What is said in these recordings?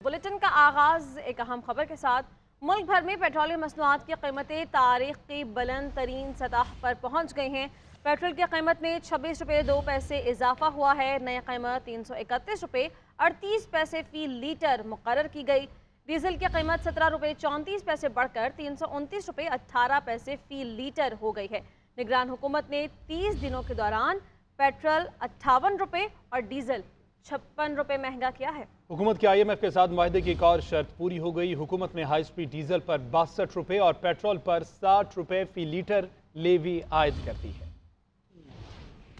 Bulletin का आगाज एक अहम खबर के साथ। मुल्क भर में पेट्रोलियम मसनूआत की कीमतें तारीख की बुलंद तरीन सतह पर पहुंच गई हैं। पेट्रोल की कीमत में 26 रुपये 2 पैसे इजाफा हुआ है। नई कीमत 331 रुपये 38 पैसे फी लीटर मुकर्रर की गई। डीजल की कीमत 17 रुपये 34 पैसे बढ़कर 329 रुपये 18 पैसे फी लीटर हो गई है। निगरान हुकूमत ने 30 दिनों के दौरान पेट्रोल 58 रुपये और डीजल 56 रुपये महंगा किया है। हुकूमत के IMF के साथ मुआहदे की एक और शर्त पूरी हो गई। हुकूमत ने हाई स्पीड डीजल पर 62 रुपये और पेट्रोल पर 60 रुपये फी लीटर लेवी आयद कर दी है।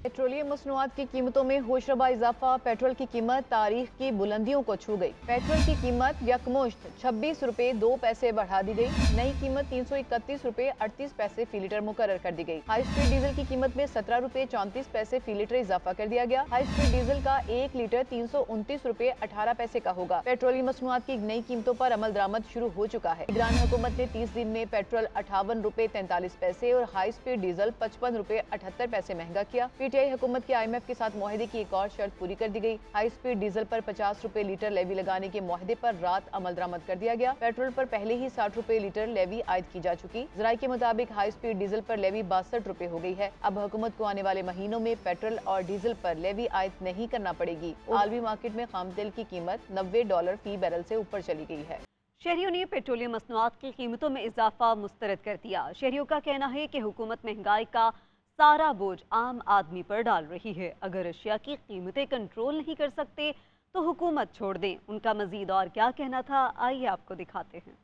पेट्रोलियम मसनूआत की कीमतों में होशरबा इजाफा। पेट्रोल की कीमत तारीख की बुलंदियों को छू गई। पेट्रोल की कीमत यकमुश्त 26 रुपये 2 पैसे बढ़ा दी गई। नई कीमत 331 रुपये 38 पैसे फी लीटर मुकर्रर कर दी गई। हाई स्पीड डीजल की कीमत में 17 रुपये 34 पैसे फी लीटर इजाफा कर दिया गया। हाई स्पीड डीजल का 1 लीटर 329 रुपये 18 पैसे का होगा। पेट्रोलियम मसनूआत की नई कीमतों पर अमल दरामद शुरू हो चुका है। निगरान हुकूमत ने 30 दिन में पेट्रोल 58 रुपये 43 पैसे और हाई स्पीड डीजल 55 रुपये 78 पैसे महंगा किया। PTI हुकूमत के IMF के साथ मुआहदे की एक और शर्त पूरी कर दी गई। हाई स्पीड डीजल पर 50 रुपये लीटर लेवी लगाने के मुआहदे पर रात अमल दरामद कर दिया गया। पेट्रोल पर पहले ही 60 रुपये लीटर लेवी आयद की जा चुकी। जराये के मुताबिक हाई स्पीड डीजल पर लेवी 62 रुपये हो गई है। अब हुकूमत को आने वाले महीनों में पेट्रोल और डीजल पर लेवी आयद नहीं करना पड़ेगी। आलमी मार्केट में खाम तेल की कीमत $90 फी बैरल से ऊपर चली गई है। शहरियों ने पेट्रोलियम मसनूआत की कीमतों में इजाफा मुस्तरद कर दिया। शहरियों का कहना है कि हुकूमत महंगाई का सारा बोझ आम आदमी पर डाल रही है। अगर अशिया की कीमतें कंट्रोल नहीं कर सकते तो हुकूमत छोड़ दें। उनका मजीद और क्या कहना था, आइए आपको दिखाते हैं।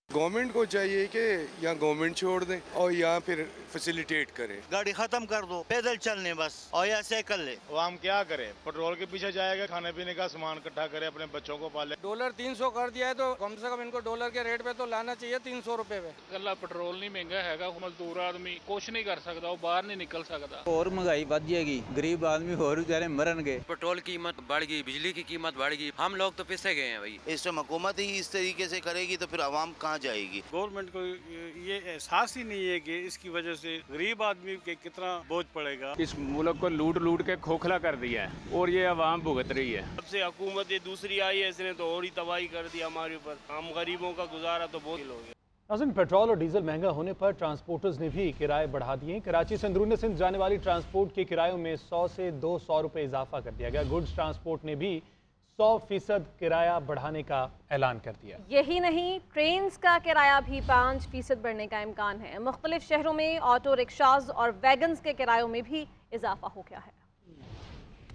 गवर्नमेंट को चाहिए कि या गवर्नमेंट छोड़ दें और या फिर फैसिलिटेट करे। गाड़ी खत्म कर दो, पैदल चलने बस, और या साइकिल ले। आवाम क्या करे, पेट्रोल के पीछे जाएगा, खाने पीने का सामान इकट्ठा करे, अपने बच्चों को पाले। डॉलर 300 कर दिया है तो कम से कम इनको डॉलर के रेट पे तो लाना चाहिए 300 रुपए पे। गला पेट्रोल नहीं महंगा है, मजदूर आदमी कुछ नहीं कर सकता, वो बाहर नहीं निकल सकता। और महंगाई बढ़ जाएगी, गरीब आदमी और बेचारे मरनगे। पेट्रोल की कीमत बढ़ गई, बिजली की कीमत बढ़ गई, हम लोग तो पिसे गए हैं भाई। इस टाइम हुकूमत ही इस तरीके से करेगी तो फिर आवाम कहाँ जाएगी। गवर्नमेंट को ये एहसास ही नहीं है कि इसकी वजह से गरीब आदमी के कितना बोझ पड़ेगा। इस मुल्क को लूट लूट के खोखला कर दिया है और ये आवाम भुगत रही है। जब से हुकूमत ये दूसरी आई है इसने तो और ही तबाही कर दी हमारे ऊपर। हम गरीबों का गुजारा तो बहुत हो गया। नाज़रीन, पेट्रोल और डीजल महंगा होने पर ट्रांसपोर्टर्स ने भी किराए बढ़ा दिए। कराची से अंदरूनी सिंध जाने वाली ट्रांसपोर्ट के किरायों में 100 से 200 रुपये इजाफा कर दिया गया। गुड्स ट्रांसपोर्ट ने भी 100% किराया बढ़ाने का ऐलान कर दिया। यही नहीं, ट्रेन्स का किराया भी 5% बढ़ने का इम्कान है। मुख्तलिफ शहरों में ऑटो रिक्शाज और वैगन्स के किरायों में भी इजाफा हो गया है।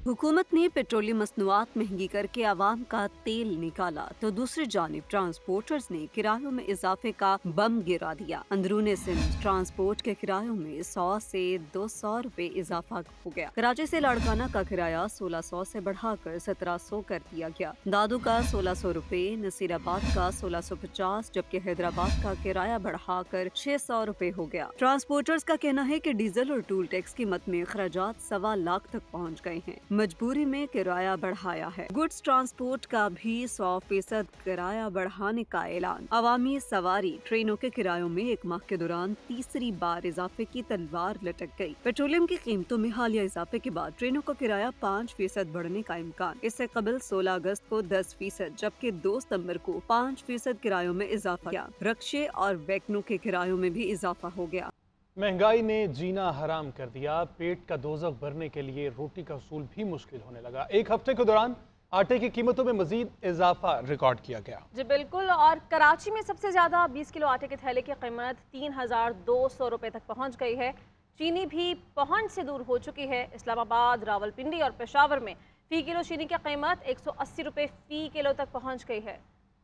हुकूमत ने पेट्रोलियम मसनूआत महंगी करके आवाम का तेल निकाला तो दूसरी जानिब ट्रांसपोर्टर्स ने किरायों में इजाफे का बम गिरा दिया। अंदरूनी सिंध ट्रांसपोर्ट के किरायों में 100 से 200 रुपए इजाफा हो गया। कराची से लाड़काना का किराया 1600 से बढ़ाकर 1700 कर दिया गया। दादू का 1600 रुपए, नसीराबाद का 1650, जबकि हैदराबाद का किराया बढ़ाकर 600 रुपए हो गया। ट्रांसपोर्टर्स का कहना है कि डीजल और टूल टैक्स कीमत में अखराजात 1.25 लाख तक पहुँच गए हैं। मजबूरी में किराया बढ़ाया है। गुड्स ट्रांसपोर्ट का भी 100% किराया बढ़ाने का ऐलान। अवामी सवारी ट्रेनों के किरायों में एक माह के दौरान तीसरी बार इजाफे की तलवार लटक गई। पेट्रोलियम की कीमतों में हालिया इजाफे के बाद ट्रेनों का किराया 5% बढ़ने का इम्कान। इससे कबल 16 अगस्त को 10%, जबकि 2 सितंबर को 5% किरायों में इजाफा किया। रक्शे और वैगनों के किरायों में भी इजाफा हो गया। महंगाई ने जीना हराम कर दिया। पेट का दोज़ख भरने के लिए रोटी का उसूल भी मुश्किल होने लगा। एक हफ्ते के दौरान आटे की कीमतों में मजीद इजाफा रिकॉर्ड किया गया। जी बिल्कुल, और कराची में सबसे ज्यादा 20 किलो आटे के थैले की कीमत 3200 रुपए तक पहुंच गई है। चीनी भी पहुंच से दूर हो चुकी है। इस्लामाबाद, रावलपिंडी और पेशावर में फी किलो चीनी की कीमत 180 रुपए फी किलो तक पहुंच गई है।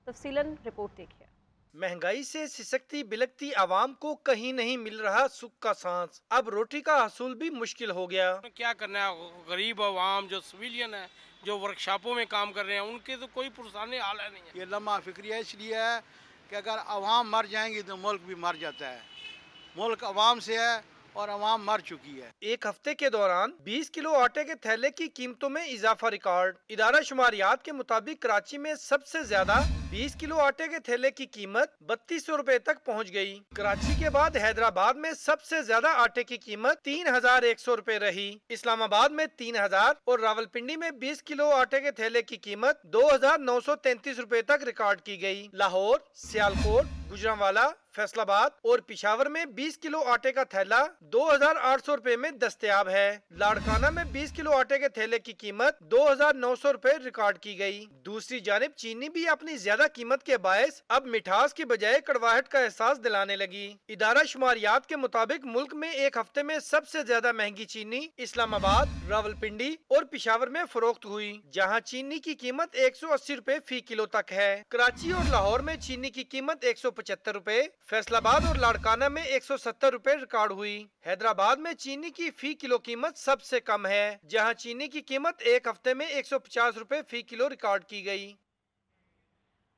तफसीलन रिपोर्ट देखिए। महंगाई से सिसकती बिलकती आवाम को कहीं नहीं मिल रहा सुख का सांस। अब रोटी का हसूल भी मुश्किल हो गया। क्या करना है, गरीब आवाम जो सिविलियन है, जो वर्कशॉपों में काम कर रहे हैं, उनके तो कोई पुरसाने हाल नहीं है। ये लम्हा फिक्रिया इसलिए है कि अगर आवाम मर जाएंगी तो मुल्क भी मर जाता है। मुल्क आवाम से है और अवाम मर चुकी है। एक हफ्ते के दौरान 20 किलो आटे के थैले की कीमतों में इजाफा रिकॉर्ड। इदारा शुमारियात के मुताबिक कराची में सबसे ज्यादा 20 किलो आटे के थैले की कीमत 3200 रुपए तक पहुंच गई। कराची के बाद हैदराबाद में सबसे ज्यादा आटे की कीमत 3100 रुपए रही। इस्लामाबाद में 3000 और रावलपिंडी में 20 किलो आटे के थैले की कीमत 2933 रुपए तक रिकॉर्ड की गई। लाहौर, सियालकोट, गुजरांवाला, फैसलाबाद और पिशावर में 20 किलो आटे का थैला 2800 रुपए में दस्तयाब है। लाड़काना में 20 किलो आटे के थैले की कीमत 2900 रुपए रिकॉर्ड की गई। दूसरी जानिब चीनी भी अपनी ज्यादा कीमत के बायस अब मिठास की बजाय कड़वाहट का एहसास दिलाने लगी। इदारा शुमारियात के मुताबिक मुल्क में एक हफ्ते में सबसे ज्यादा महंगी चीनी इस्लामाबाद, रावलपिंडी और पिशावर में फरोख्त हुई, जहाँ चीनी की कीमत 180 रुपए फी किलो तक है। कराची और लाहौर में चीनी की कीमत 175 रुपए, फैसलाबाद और लाड़काना में 170 रुपए रिकॉर्ड हुई। हैदराबाद में चीनी की फी किलो कीमत सबसे कम है, जहां चीनी की कीमत एक हफ्ते में 150 रुपए फी किलो रिकॉर्ड की गई।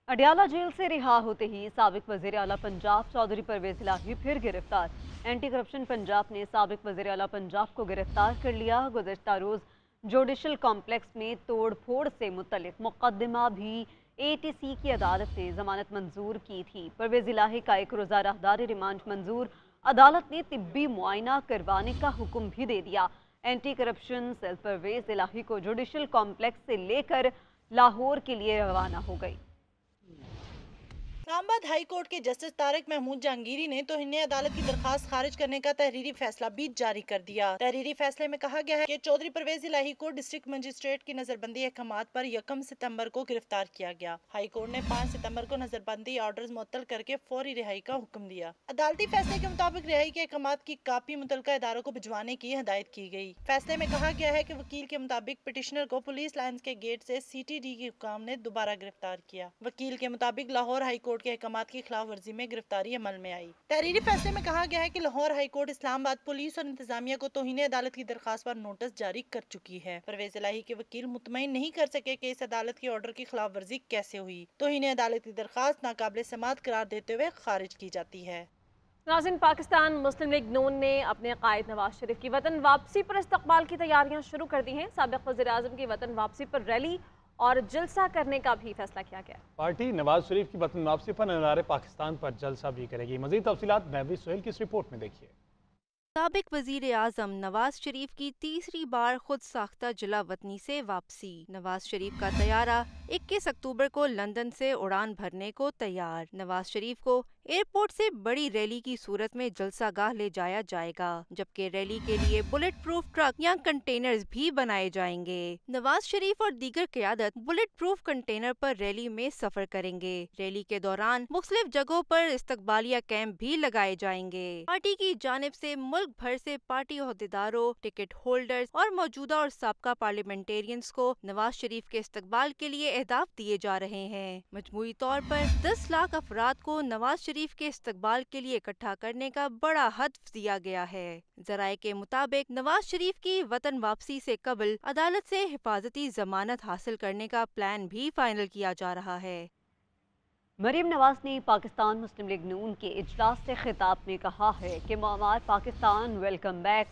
अडियाला जेल से रिहा होते ही साबिक वज़ीर आला पंजाब चौधरी परवेज इलाही फिर गिरफ्तार। एंटी करप्शन पंजाब ने साबिक वज़ीर आला पंजाब को गिरफ्तार कर लिया। गुज़श्ता रोज जुडिशल कॉम्प्लेक्स में तोड़ फोड़ से मुतल्लिक मुकदमा भी ATC की अदालत ने जमानत मंजूर की थी। परवेज इलाही का एक रोज़ा राहदारी रिमांड मंजूर। अदालत ने तिब्बी मुआयना करवाने का हुक्म भी दे दिया। एंटी करप्शन सेल परवेज इलाही को जुडिशल कॉम्प्लेक्स से लेकर लाहौर के लिए रवाना हो गई। इस्लामाबाद हाई कोर्ट के जस्टिस तारिक महमूद जहांगीरी ने तौहीन अदालत की दरखास्त खारिज करने का तहरीरी फैसला भी जारी कर दिया। तहरीरी फैसले में कहा गया है कि चौधरी परवेज इलाही को डिस्ट्रिक्ट मजिस्ट्रेट की नजरबंदी अहकामात पर 1 सितंबर को गिरफ्तार किया गया। हाई कोर्ट ने 5 सितंबर को नजरबंदी ऑर्डर्स मुअत्तल करके फौरी रिहाई का हुक्म दिया। अदालती फैसले के मुताबिक रिहाई के अहकामात की कापी मुतल्लिका इदारों को भिजवाने की हिदायत की गई। फैसले में कहा गया है कि वकील के मुताबिक पिटिशनर को पुलिस लाइन्स के गेट से CTD के हुक्म ने दोबारा गिरफ्तार किया। वकील के मुताबिक लाहौर हाई कोर्ट के अहकामात की खिलाफ वर्जी में गिरफ्तारी अमल में आई। तहरीरी फैसले में कहा गया है कि Lahore high court Islamabad police और इंतजामिया को तौहीन अदालत की दरखास्त पर नोटिस जारी कर चुकी है। परवेज इलाही के वकील मुतमईन नहीं कर सके कि इस अदालत की ऑर्डर की खिलाफ वर्जी कैसे हुई। तौहीन अदालत की दरखास्त नाकाबिल समाअत करार देते हुए खारिज की जाती है। नाज़रीन, पाकिस्तान मुस्लिम लीग नून ने अपने कायद नवाज शरीफ की वतन वापसी पर इस्तकबाल की तैयारियां शुरू कर दी हैं। साबिक़ वज़ीर आज़म की वतन वापसी पर रैली और जलसा करने का भी फैसला किया गया। पार्टी नवाज शरीफ की वतन वापसी पर मीनार पाकिस्तान पर जलसा भी करेगी। मज़ीद तफसीलात महबूब सोहेल की इस रिपोर्ट में देखिए। साबिक वजीर आजम नवाज शरीफ की तीसरी बार खुद साख्ता जिला वतनी से वापसी। नवाज शरीफ का तैयारा 21 अक्टूबर को लंदन से उड़ान भरने को तैयार। नवाज शरीफ को एयरपोर्ट से बड़ी रैली की सूरत में जलसागाह ले जाया जाएगा, जबकि रैली के लिए बुलेट प्रूफ ट्रक या कंटेनर्स भी बनाए जाएंगे। नवाज शरीफ और दीगर क़यादत बुलेट प्रूफ कंटेनर पर रैली में सफर करेंगे। रैली के दौरान मुख्तलिफ जगहों पर इस्तकबालिया कैंप भी लगाए जाएंगे। पार्टी की जानिब से मुल्क भर से पार्टी ओहदेदारों, टिकट होल्डर्स और मौजूदा और साबका पार्लियामेंटेरियंस को नवाज शरीफ के इस्तकबाल के लिए अहदाफ दिए जा रहे हैं। मजमूई तौर पर 10 लाख अफराद को नवाज शरीफ के इस्तकबाल के लिए इकट्ठा करने का बड़ा हदफ दिया गया है। जराये के मुताबिक नवाज शरीफ की वतन वापसी से कबल अदालत से हिफाजती जमानत हासिल करने का प्लान भी फाइनल किया जा रहा है। मरीम नवाज ने पाकिस्तान मुस्लिम लीग नून के इजलास से खिताब में कहा है कि मुअम्मार पाकिस्तान वेलकम बैक,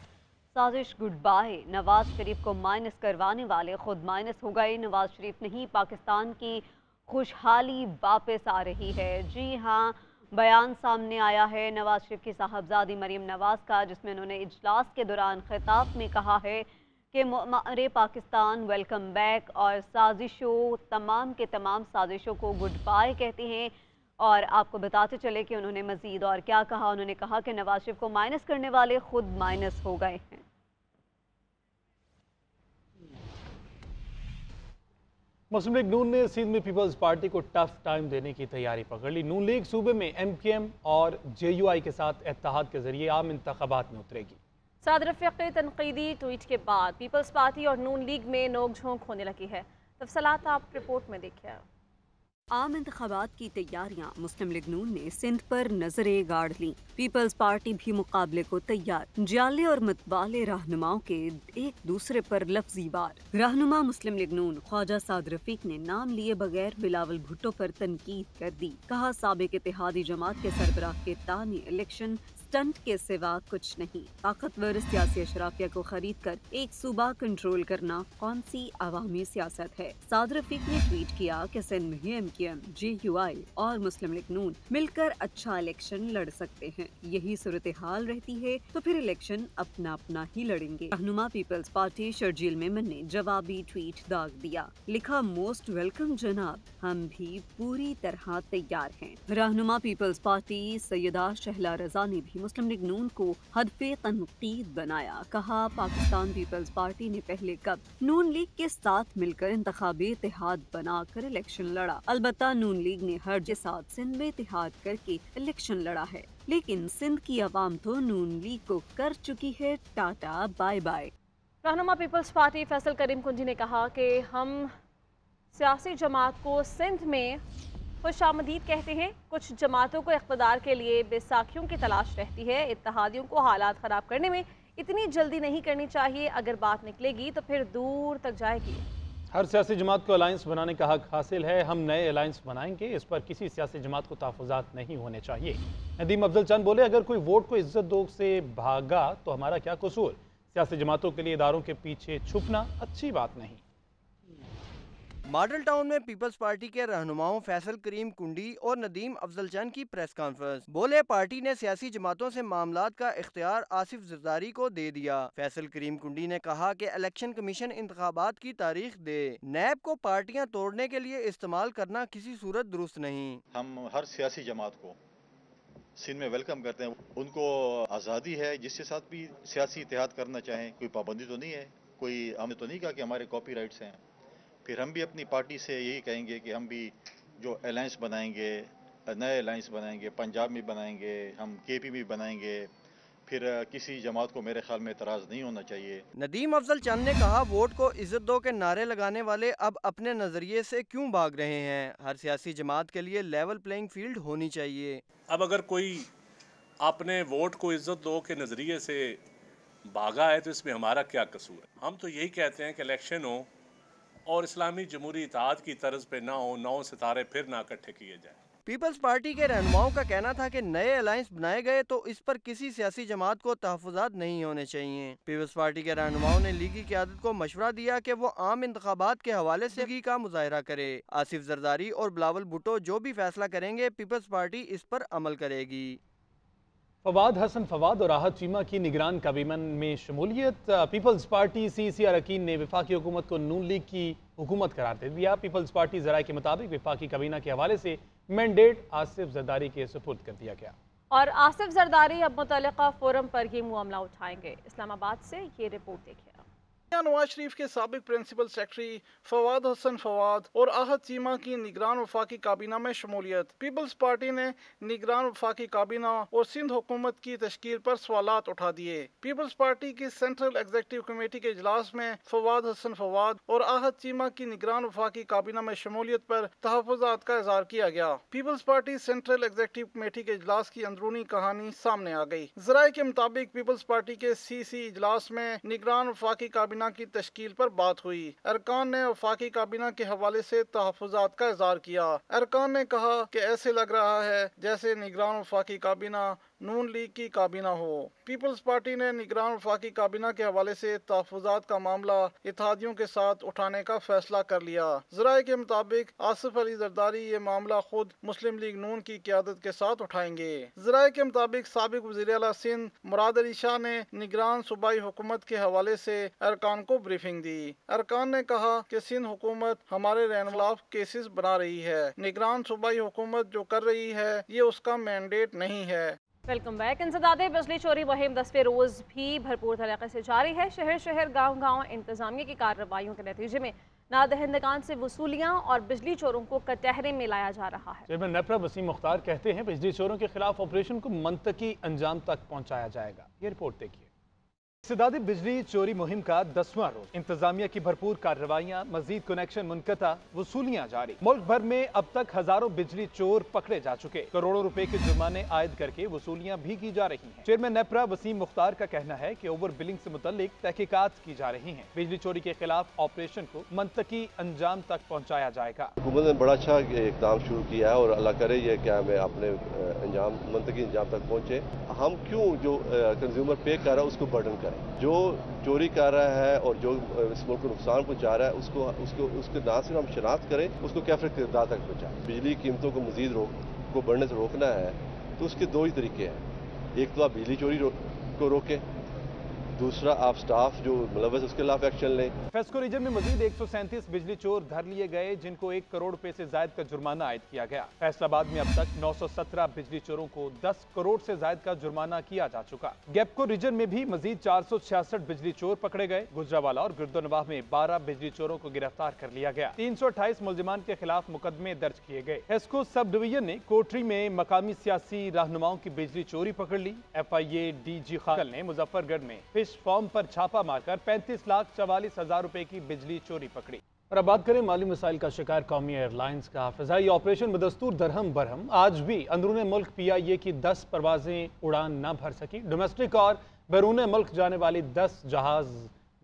साजिश गुड बाय। नवाज शरीफ को माइनस करवाने वाले खुद माइनस हो गए। नवाज शरीफ नहीं, पाकिस्तान की खुशहाली वापस आ रही है। जी हाँ, बयान सामने आया है नवाज शरीफ की साहबजादी मरीम नवाज का, जिसमें उन्होंने इजलास के दौरान खिताब में कहा है कि मुअम्मार पाकिस्तान वेलकम बैक और साजिशों, तमाम के तमाम साजिशों को गुड बाय कहते हैं। और आपको बताते चले कि उन्होंने मजीद और क्या कहा। उन्होंने कहा कि नवाज शरीफ को माइनस करने वाले खुद माइनस हो गए हैं। मुस्लिम लीग नून ने सिंध में पीपल्स पार्टी को टफ टाइम देने की तैयारी पकड़ ली। नून लीग सूबे में MKM और JUI के साथ इत्तेहाद के जरिए आम इंतखाबात में उतरेगी। साद रफ़ीक़ के तनकीदी ट्वीट के बाद पीपल्स पार्टी और नून लीग में नोक झोंक होने लगी है। तफसीलात आप रिपोर्ट में देखिए। आम इंतखाबात की तैयारियां मुस्लिम लीग नून ने सिंध पर नजरें गाड़ ली। पीपल्स पार्टी भी मुकाबले को तैयार। जाले और मतवाले रहनुमाओं के एक दूसरे पर लफ्जी वार। रहनुमा मुस्लिम लीग नून ख्वाजा साद रफीक ने नाम लिए बगैर बिलावल भुट्टो पर तनकीद कर दी। कहा, साबिक इत्तेहादी जमात के सरबराह के तानी इलेक्शन स्टंट के सिवा कुछ नहीं। ताकतवर सियासी अशराफिया को खरीद कर एक सूबा कंट्रोल करना कौन सी अवामी सियासत है? साद रफीक ने ट्वीट किया कि सिंध में MQM, JUI और मुस्लिम लीग नून मिलकर अच्छा इलेक्शन लड़ सकते हैं। यही सूरत हाल रहती है तो फिर इलेक्शन अपना अपना ही लड़ेंगे। रहनुमा पीपल्स पार्टी शर्जील मेमन ने जवाबी ट्वीट दाग दिया, लिखा मोस्ट वेलकम जनाब, हम भी पूरी तरह तैयार हैं। रहनुमा पीपल्स पार्टी सैयदा शहला रजा ने भी मुस्लिम लीग नून को हदफे तनकीद बनाया। कहा पाकिस्तान पीपल्स पार्टी ने पहले कब नून लीग के साथ मिलकर इंतखाबी इत्तेहाद बनाकर इलेक्शन लड़ा। अलबत्ता नून लीग ने हर के साथ सिंध में इत्तेहाद करके इलेक्शन लड़ा है, लेकिन सिंध की आवाम तो नून लीग को कर चुकी है टाटा बाय बाय। रहनुमा पीपल्स पार्टी फैसल करीम कुंजी ने कहा कि हम सियासी जमात को सिंध में खुशामदीद कहते हैं। कुछ जमातों को इक़्तिदार के लिए बेसाखियों की तलाश रहती है। इत्तेहादियों को हालात ख़राब करने में इतनी जल्दी नहीं करनी चाहिए। अगर बात निकलेगी तो फिर दूर तक जाएगी। हर सियासी जमात को अलायंस बनाने का हक हासिल है। हम नए अलायंस बनाएंगे, इस पर किसी सियासी जमात को तहफ़्फ़ुज़ात नहीं होने चाहिए। नदीम अफजल चंद बोले, अगर कोई वोट को इज्जत दो से भागा तो हमारा क्या कसूर? सियासी जमातों के लिए इदारों के पीछे छुपना अच्छी बात नहीं। मॉडल टाउन में पीपल्स पार्टी के रहनुमाओं फैसल करीम कुंडी और नदीम अफजल चंद की प्रेस कॉन्फ्रेंस। बोले, पार्टी ने सियासी जमातों से मामलात का इख्तियार आसिफ जरदारी को दे दिया। फैसल करीम कुंडी ने कहा कि इलेक्शन कमीशन इंतखाबात की तारीख दे, नैब को पार्टियां तोड़ने के लिए इस्तेमाल करना किसी सूरत दुरुस्त नहीं। हम हर सियासी जमात को सिंध में वेलकम करते हैं। उनको आज़ादी है जिसके साथ भी सियासी इत्तेहाद करना चाहें, कोई पाबंदी तो नहीं है। कोई हमने तो नहीं कहा कि हमारे कॉपी राइट्स हैं। फिर हम भी अपनी पार्टी से यही कहेंगे कि हम भी जो अलायंस बनाएंगे, नए अलायंस बनाएंगे, पंजाब में बनाएंगे, हम KP में बनाएंगे, फिर किसी जमात को मेरे ख्याल में एतराज़ नहीं होना चाहिए। नदीम अफजल चंद ने कहा, वोट को इज्जत दो के नारे लगाने वाले अब अपने नजरिए से क्यों भाग रहे हैं? हर सियासी जमात के लिए लेवल प्लेइंग फील्ड होनी चाहिए। अब अगर कोई अपने वोट को इज्जत दो के नजरिए से भागा है तो इसमें हमारा क्या कसूर है? हम तो यही कहते हैं कि इलेक्शन हो और इस्लामी जमहूरी इत्तेहाद की तर्ज पे ना हो, 9 सितारे फिर ना इकट्ठे किए जाए। पीपल्स पार्टी के रहनुमाओं का कहना था कि नए अलायंस बनाए गए तो इस पर किसी सियासी जमात को तहफ़्फ़ुज़ात नहीं होने चाहिए। पीपल्स पार्टी के रहनुमाओं ने लीगी क़यादत को मशवरा दिया कि वो आम इंतखाबात के हवाले से लीगी का मुजाहरा करे। आसिफ जरदारी और बिलावल भुट्टो जो भी फैसला करेंगे, पीपल्स पार्टी इस पर अमल करेगी। फवाद हसन फवाद और राहत चीमा की निगरान काबीना में शमूलियत। पीपल्स पार्टी CC अरकान ने वफाकी हुकूमत को नून लीग की हुकूमत करार दे दिया। पीपल्स पार्टी ज़राए के मुताबिक वफाकी काबीना के हवाले से मैंडेट आसिफ जरदारी के सुपुर्द कर दिया गया और आसिफ जरदारी अब मुतल्लिका फोरम पर ये मामला उठाएंगे। इस्लामाबाद से ये रिपोर्ट देखिए। नवाज शरीफ के साबिक प्रिंसिपल सेक्रेटरी फवाद हसन फवाद और आहत चीमा की निगरान वफाकी काबीना में शमूलियत। पीपल्स पार्टी ने निगरान वफाकी काबीना और सिंध हुकूमत की तश्कील पर सवालात उठा दिए। पीपल्स पार्टी की सेंट्रल एग्जीक्यूटिव कमेटी के इजलास में फवाद हसन फवाद और आहत चीमा की निगरान वफाकी काबीना में शमूलियत पर तहफ़्फ़ुज़ात का इज़हार किया गया। Peoples party central executive committee के इजलास की अंदरूनी कहानी सामने आ गई। ज़राए के मुताबिक पीपल्स पार्टी के CC इजलास में निगरान वफाकी काबीना की तश्कील पर बात हुई। अरकान ने वफाकी काबीना के हवाले से तहफ़्फ़ुज़ात का इज़हार किया। अरकान ने कहा कि ऐसे लग रहा है जैसे निगरान वफाकी काबीना नून लीग की काबीना हो। पीपल्स पार्टी ने निगरान वफाकी काबीना के हवाले से तहफ़्फ़ुज़ात का मामला इत्तेहादियों के साथ उठाने का फैसला कर लिया। ज़राए के मुताबिक आसिफ अली जरदारी ये मामला खुद मुस्लिम लीग नून की क़यादत के साथ उठाएंगे। ज़राए के मुताबिक साबिक़ वज़ीर आला सिंध मुराद अली शाह ने निगरान सूबाई हुकूमत के हवाले से अरकान को ब्रीफिंग दी। अरकान ने कहा कि सिंध हुकूमत हमारे खिलाफ केसेस बना रही है। निगरान सूबाई हुकूमत जो कर रही है ये उसका मैंडेट नहीं है। Welcome back. इंसदादे बिजली चोरी मुहिम 10वें रोज़ भी भरपूर तरीके से जारी है। शहर शहर गाँव-गाँव इंतजामिया की कार्रवाइयों के नतीजे में नादहिंदगान से वसूलियाँ और बिजली चोरों को कटहरे में लाया जा रहा है। चेयरमैन नेपरा वसीम मुख्तार कहते हैं बिजली चोरों के खिलाफ ऑपरेशन को मंतकी अंजाम तक पहुँचाया जाएगा। ये रिपोर्ट देखिए। इस्तेदादी बिजली चोरी मुहिम का 10वां रोज, इंतजामिया की भरपूर कार्रवाइयां, मजीद कनेक्शन मुनक़ता, वसूलियां जारी। मुल्क भर में अब तक हजारों बिजली चोर पकड़े जा चुके, करोड़ों रुपए के जुर्माने आयद करके वसूलियां भी की जा रही हैं। चेयरमैन नेपरा वसीम मुख्तार का कहना है कि ओवर बिलिंग से मुतल्लिक तहकीकात की जा रही हैं। बिजली चोरी के खिलाफ ऑपरेशन को मंतकी अंजाम तक पहुँचाया जाएगा। हुकूमत ने बड़ा अच्छा इकदाम शुरू किया है और अल्लाह करे ये क्या मैं अपने मंतकी अंजाम तक पहुँचे। हम क्यों जो कंज्यूमर पे कर रहा है उसको बर्डन करें, जो चोरी कर रहा है और जो इस मुल्क को नुकसान पहुंचा रहा है उसको ना सिर्फ हम शनाख्त करें, उसको कैफिर किरदार तक पहुंचाएं। बिजली कीमतों को मजीद को बढ़ने से रोकना है तो उसके दो ही तरीके हैं। एक तो आप बिजली चोरी को रोकें, दूसरा आप स्टाफ जो मुलव्वस उसके खिलाफ एक्शन लें। फेस्को रीजन में मजीद 137 बिजली चोर धर लिए गए, जिनको 1 करोड़ रुपए से जायद का जुर्माना आयद किया गया। फैसलाबाद में अब तक 917 बिजली चोरों को 10 करोड़ से जायद का जुर्माना किया जा चुका। गैपको रीजन में भी मजीद 466 बिजली चोर पकड़े गए। गुजरावाला और गिरदोनवाह में 12 बिजली चोरों को गिरफ्तार कर लिया गया। 328 मुलजिमान के खिलाफ मुकदमे दर्ज किए गए। फेस्को सब डिवीजन ने कोटरी में मकामी सियासी रहनुमाओं की बिजली चोरी पकड़ ली। FIA DG खान ने मुजफ्फरगढ़ में फॉर्म पर छापा मारकर 35,44,000 रुपए की बिजली चोरी पकड़ी। और अब बात करें माली मसाइल का शिकार कौमी एयरलाइंस का। फ़िज़ाई ऑपरेशन बदस्तूर दरहम बरहम। आज भी अंदरूनी मुल्क PIA की 10 परवाजें उड़ान न भर सकी। डोमेस्टिक और बैरून मुल्क जाने वाली 10 जहाज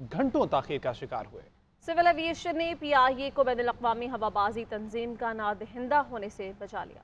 घंटों ताख़ीर का शिकार हुए। सिविल एविएशन ने PIA को बैनुल-अक़वामी हवाबाजी तंजीम का नादहिंदा होने से बचा लिया।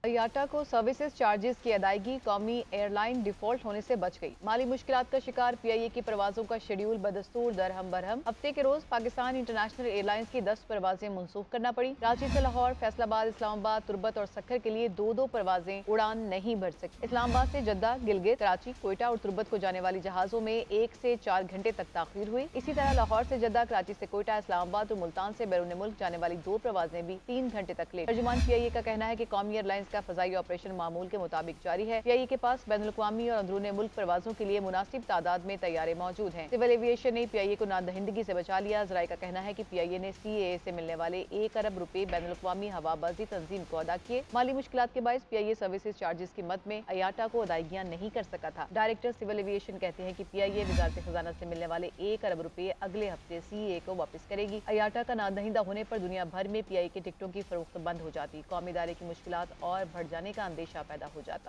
IATA को सर्विसेज चार्जेस की अदायगी कौमी एयरलाइन डिफॉल्ट होने से बच गई। माली मुश्किलात का शिकार PIA की परवाजों का शेड्यूल बदस्तूर दरहम बरहम। हफ्ते के रोज पाकिस्तान इंटरनेशनल एयरलाइंस की 10 परवाजें मनसूख करना पड़ी। कराची से लाहौर, फैसलाबाद, इस्लामाबाद, तुर्बत और सक्खर के लिए 2-2 परवाजें उड़ान नहीं भर सकी। इस्लामाबाद से जद्दा, गिलगित, कराची, कोयटा और तुर्बत को जाने वाली जहाजों में 1 से 4 घंटे तक ताखीर हुई। इसी तरह लाहौर से जद्दा, कराची से कोयटा, इस्लामाबाद और मुल्तान से बैरून मुल्क जाने वाली 2 परवाजें भी 3 घंटे तक लेट। तर्जुमान PIA का कहना है कि कौमी एयरलाइंस का फ़ज़ाई ऑपरेशन मामूल के मुताबिक जारी है। PIA के पास बैनुल-अक़वामी और अंदरूनी मुल्क परवाजों के लिए मुनासिब तादाद में तैयारे मौजूद हैं। सिविल एविएशन ने PIA को नादहिंदगी से बचा लिया। ज़राए का कहना है कि PIA ने CAA से मिलने वाले 1 अरब रुपए बैनुल-अक़वामी हवाबाजी तंजीम को अदा किए। माली मुश्किलात के बायस PIA सर्विसेज चार्जेस की मद में IATA को अदायगियां नहीं कर सका था। डायरेक्टर सिविल एविएशन कहते हैं कि PIA वजारत खजाना से मिलने वाले 1 अरब रुपए अगले हफ्ते CAA को वापस करेगी। IATA का नादहिंदा होने पर दुनिया भर में PIA के टिकटों की फरोख्त बंद हो जाती, कौमी इदारे की मुश्किलात और बढ़ जाने का अंदेशा पैदा हो जाता।